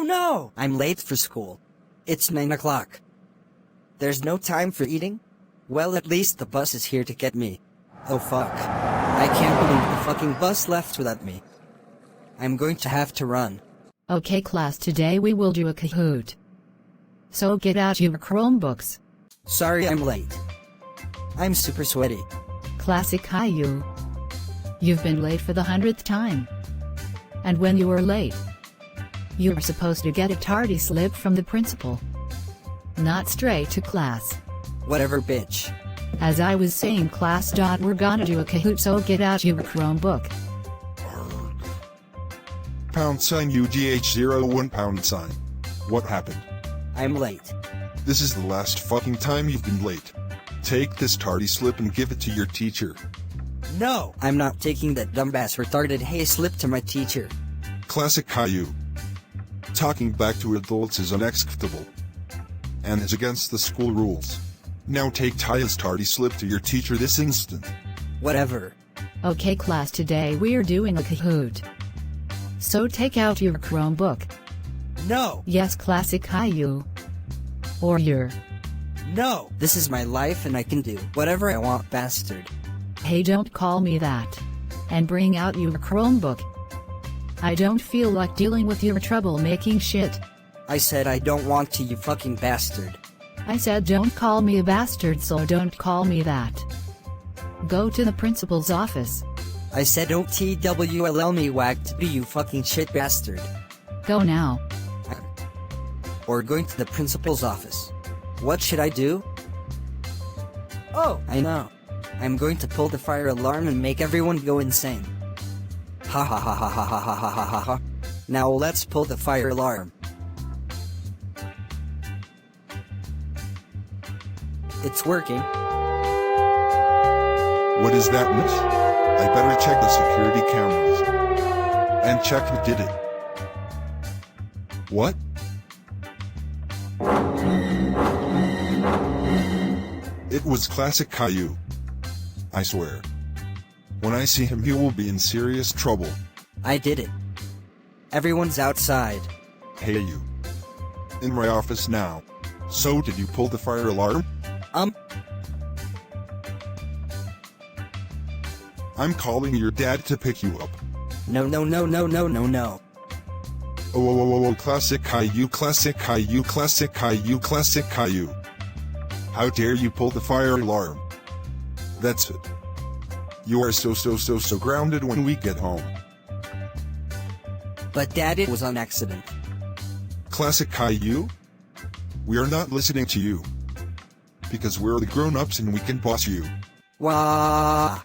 no! I'm late for school. It's 9 o'clock. There's no time for eating? Well, at least the bus is here to get me. Oh fuck. I can't believe the fucking bus left without me. I'm going to have to run. Okay class, today we will do a Kahoot. So get out your Chromebooks. Sorry I'm late. I'm super sweaty. Classic caillou. You've been late for the 100th time. And when you are late, you are supposed to get a tardy slip from the principal. Not straight to class. Whatever, bitch. As I was saying class. We're gonna do a Kahoot, so get out your Chromebook. $UGH01 What happened? I'm late. This is the last fucking time you've been late. Take this tardy slip and give it to your teacher. No! I'm not taking that dumbass retarded hay slip to my teacher. Classic caillou. Talking back to adults is unacceptable and is against the school rules. Now take Taya's tardy slip to your teacher this instant. Whatever. Okay class, today we're doing a Kahoot. So take out your Chromebook. No! Yes, classic caillou. Or your. No! This is my life and I can do whatever I want, bastard. Hey, don't call me that. And bring out your Chromebook. I don't feel like dealing with your troublemaking shit. I said I don't want to, you fucking bastard. I said don't call me a bastard, so don't call me that. Go to the principal's office. I said don't TWLL me whacked, you fucking shit bastard. Go now. Or going to the principal's office. What should I do? Oh, I know. I'm going to pull the fire alarm and make everyone go insane. Ha ha ha ha ha ha ha ha ha ha. Now let's pull the fire alarm. It's working. What is that, miss? I better check the security cameras. And check who did it. What? It was classic caillou. I swear. When I see him, he will be in serious trouble. I did it. Everyone's outside. Hey you. In my office now. So did you pull the fire alarm? I'm calling your dad to pick you up. No. Oh, classic caillou, classic caillou, classic caillou, classic caillou. How dare you pull the fire alarm? That's it. You are so grounded when we get home. But Dad, it was on accident. Classic caillou? We are not listening to you. Because we're the grown-ups and we can boss you. Wah!